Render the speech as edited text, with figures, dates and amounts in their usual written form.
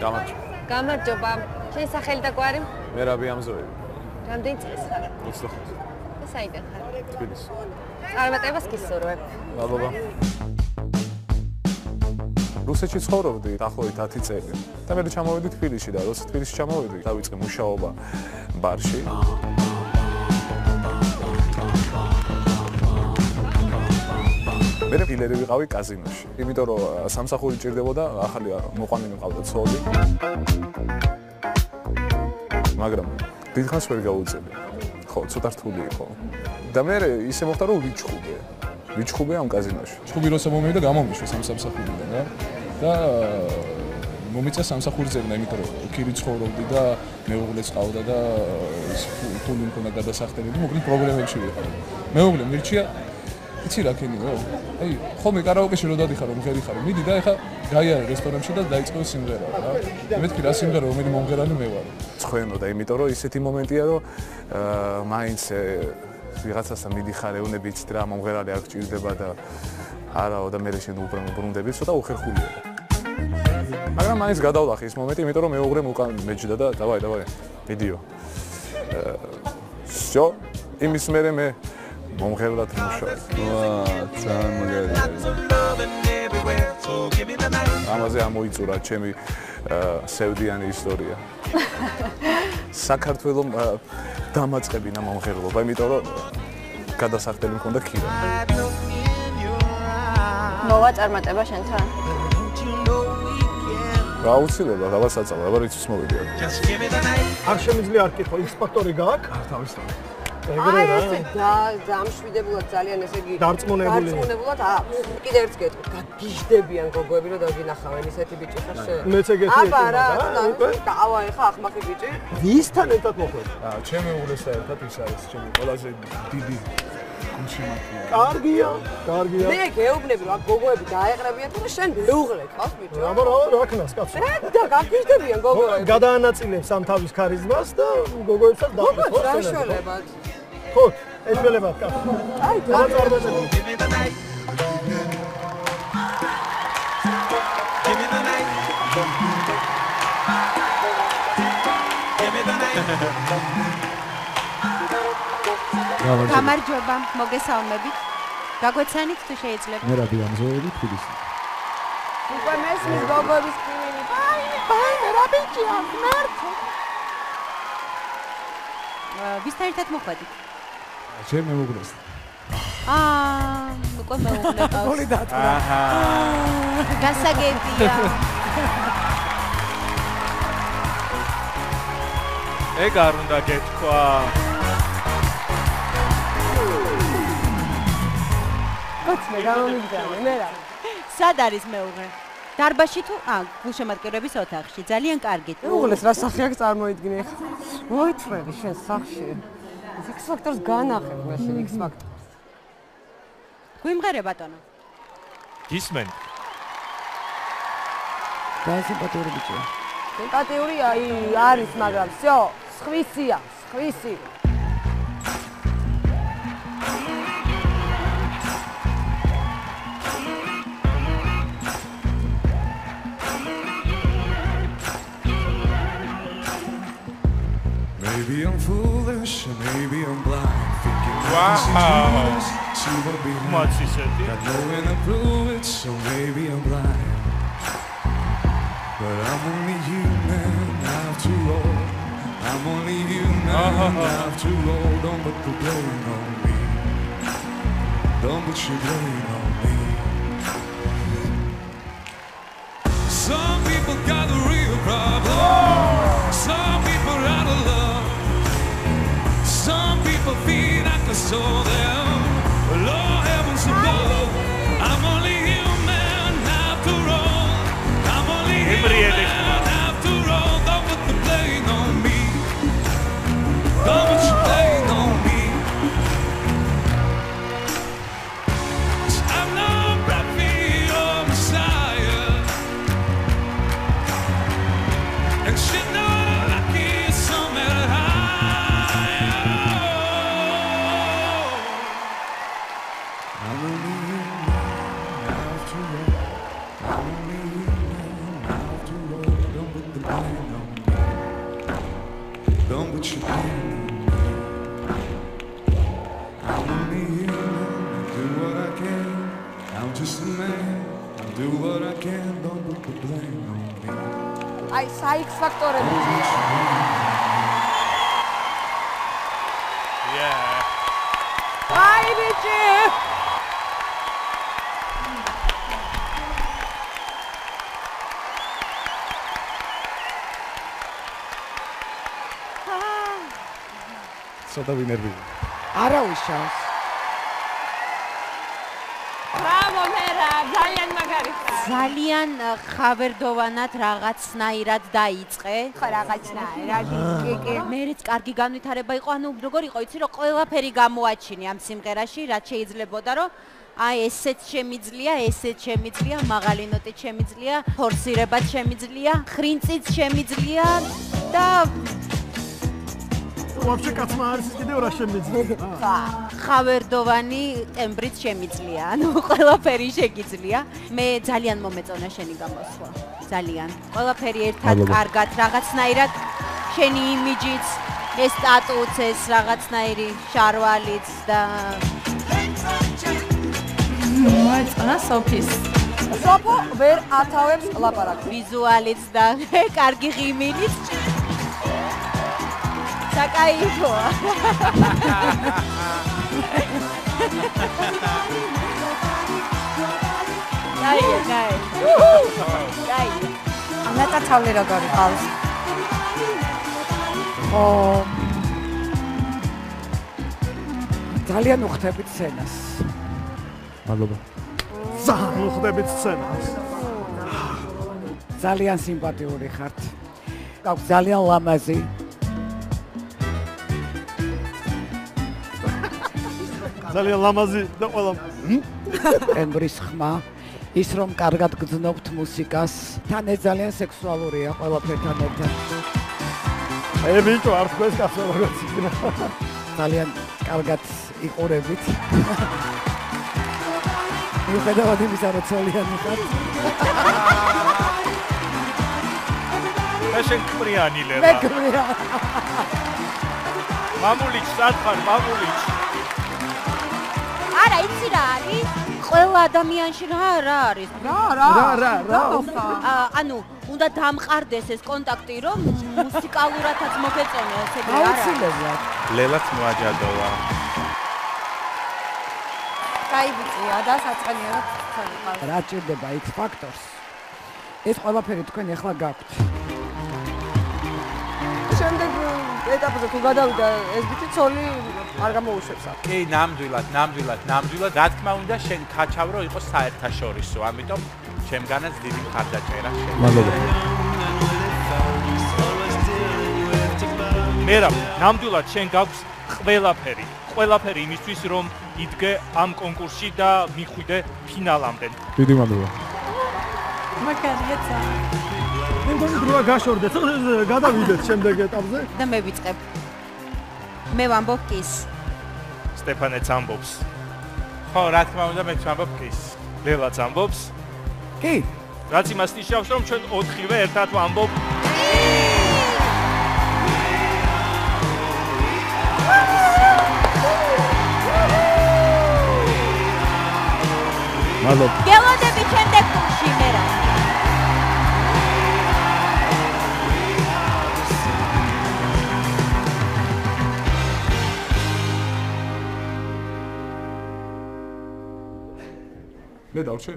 გამარჯობა. შენ სახელი და გვარი? მე რაბი ამზოები. რამდენი წლის ხარ? 25. და საიდან ხარ? თბილისი. წარმატებას გისურვებ. მადლობა. რუსეთში ცხოვრობდი დაახლოებით 10 წელი. და მე ჩამოვედი თბილისში და როცა თბილისში ჩამოვედი, დავიწყე მუშაობა ბარში. მე ფილერი ვიყავი კაზინოში. იმიტომ რომ სამსახური ჭირდებოდა, ახალი მოყვანილი მყავდა ცოლი. მაგრამ დიდხანს ვერ გავუწევი. ხო, ცოტა რთული იყო. და მე ისე მოხდა რომ ვიჩხუბე ამ კაზინოში. ჩხუბი როცა მომივიდა გამომიშვა სამსახურიდან რა. და მომიწა სამსახურზე, იმიტომ რომ ქირი ცხოვრობდი და მეუღლეც ყავდა და ფული მქონდა გადასახდელი, მოკლედ პრობლემებში ვიყავ. მეუღლე მირჩია იცი რა ქენიო? აი, ხომ კარაოკეში რო დადიხარ, მღერი ხარ, მიდი და ეხა გაიარე რესტორანში და დაიწყო სიმღერა რა. მეთქი რა სიმღერა, რომელი მომღერალი მე ვარ. ცხენო და იმიტომ რომ ისეთი მომენტია, რომ მაინც ვიღაცასთან მიდიხარ, ეუნები იცით რა მომღერალი არ გჭირდება და არაო და მე შენ უბრუნდები, ცოტა უხერხულია. მაგრამ მაინც გადავლახე ის მომენტი, იმიტომ რომ მეუღლემ უკან მეჯდა და დავაი, მიდიო. всё, იმის მერე მე მომღერლად მუშაობ. ძალიან მაგარია. ამაზე ამოიწურა ჩემი სევდიანი ისტორია. საქართველოს დამაწყებინა მომღერლობა, იმიტომ რომ გადასახდელი მქონდა ქირა. მოვა წარმატება შენთან? გაუცილებლად, აბა საწავა, აბა რიცის მოვიდია. არ შემიძლია არ კითხო, X ფაქტორი გააქვს? არ თავისთავად. ეგრე რა. დამშვიდებულად ძალიან ესე იგი დარწმუნებული. დარწმუნებულად აქვს. კიდევ ერთ გეტყვი, გაგიჟდებიან გოგოები რომ დაგინახავენ ისეთი ბიჭი ხარ შენ. მეც ეგეთი აბა რა, დავა ეხა ახმახი ბიჭი. ვისთან ერთად მოხვედი? ჩემი უღლესთან ერთად ის არის ჩემი ყველაზე დიდი გულშემატკივარი. კარგია. მე გეუბნები რომ გოგოები დაეყრებიან თუ შენ მეუღლე ყავს ბიჭო. აბა რა ქნას კაცო. და გაგიჟდებიან გოგოები. გადაანაწილებს ამ თავის ქარიზმას და გოგოებსაც დაუწყოს. რა შველებად? ხო, ეჭველებად კაცო. აი, გამარჯობა, მოგესალმებით. გაგვეცანით თუ შეიძლება? მე რაბი ამზოები თბილისი. უკვე მესმის გოგოების კივილი. აი, რა ბიჭია, მერტო. ვისთან ერთად მოხვედით? ჩემ მეუღლესთან. უკვე მეუღლე ყავს. გოლი დათვრა. გასაგებია. ეგ არ უნდა გეთქვა. კაცმე გამომიგზავნე, მე რა. სად არის მეუღლე? დარბაზში თუ გულშემატკივრების ოთახში. ძალიან კარგით. მეუღლეს რა სახე აქვს წარმოიდგინე ხა. მოიწრები შენ სახში. X ფაქტორს განახებ მაშინ X ფაქტორს. გვიმღერე ბატონო. გისმენ. დაასიმპათიური ბიჭია. სიმპათიური არის, მაგრამ всё, სხვისია, სხვისი. Maybe I'm foolish, maybe I'm blind. Thinking Wow. see what behind. What's he said? Got no way to prove it, so maybe I'm blind. But I'm only human after all. I'm only human after all. Don't put the blame on me. Don't put your blame on me. Some people got a real problem. Some people out of love. Some people feel I can stole them. Lord heavens above. I'm only human after all. I'm only human after all. Don't put the blame on me. Don't put your blame on me. I'm not prophet or Messiah. And she know like it's somewhere high. blame on me. Don't put your blame on me. I'm only human, I do what I can. I'm just a man, I do what I can. Don't put the blame on me. აი საიქს ფაქტორები. აი ბიჭი. ცოტა ვინერვი. არა უშავს. ბრავო მერა, ძალიან მაგარია. ძალიან ხავერდოვანად რაღაცნაირად დაიწყე. ხო რაღაცნაირად. კი. მერეც კარგი განვითარება იყო, ანუ როგორ იყო, იცი რომ ყველაფერი გამოაჩინე ამ სიმღერაში, რაც შეიძლებოდა რომ აი ესეც შემიძლია, მაღალი ნოტით შემიძლია, ფორსირებად შემიძლია, ხრინწიც შემიძლია და Вообще კაცმა არის კიდევ რა შემიძლია. ხავერდოვანი ტემბრით შემიძლია, ანუ ყველაფერი შეგიძლია. მე ძალიან მომეწონა შენი გამოსვლა. ძალიან. ყველაფერი ერთად კარგად, რაღაცნაირად შენი იმიჯიც, ეს სტატუც, ეს რაღაცნაირი შარვალიც და მოეწონა სოფის. სოფო ვერ ათავებს ლაპარაკს. ვიზუალიც და კარგი ღიმილიც. საკაიფოა. კაი. ანატა თავლი როგორი ყავს? ძალიან უხდებით სცენას. მადლობა. ძალიან უხდებით სცენას. ძალიან სიმპათიური ხართ. გაქვს ძალიან ლამაზი. ძალიან ლამაზი და ყველა ტემბრის ხმა, ის რომ კარგად გძნობთ მუსიკას, თან ეს ძალიან სექსუალურია ყველაფერთან ერთად. აი ბიჭო არ თქვენს კაცო როგორც იქნა. ძალიან კარგად იყურებით. მიუხედავად იმისა, რომ ცოლიანი ხართ. და შენ ქმრიანი ლელა. მე გმირა. მამულიჩ, სათხარ, მამულიჩ. არა, იცი რა არის? ყველა ადამიანში რა არის? რა. ანუ უნდა დამყარდეს ეს კონტაქტი, რომ მუსიკალურადაც მოგეწონო, ესე იგი არა. აუცილებლად. ლელაც მოაჯადოვა. კაი ბიჭია და საწყენიერად წავიყავ. რა ჭირდება X Factors? ეს ყველაფერი თქვენ ახლა გაქვთ. შემდეგ ეტაპზე თუ გადავიდა ეს ბიჭი ცოლი არ გამოუშვებს. კი, ნამდვილად. რა თქმა უნდა, შენ ქაჩავრო იყო საერთაშორისო, ამიტომ ჩემგანაც დიდი მხარდაჭერა შენ. მადლობა. მერაბ, ნამდვილად შენ გაქვს ყველაფერი იმისთვის, რომ იდგე ამ კონკურსში და მიხვიდე ფინალამდე. დიდი მადლობა. მაგარია ცა. მე მგონი დროა გაშორდეთ, გადავიდეთ შემდეგ ეტაპზე. და მე ვიწყებ. მე ვამბობ კის. სტეფანეც ამბობს. ხო, რა თქმა უნდა, მეც ვამბობ კის. ლელაც ამბობს. კი. რაც იმას ნიშნავს, რომ ჩვენ 4-ვე ერთად ვამბობ. მადლობა. გელოდები შემდეგ ტურში მერა. მე დავრჩე?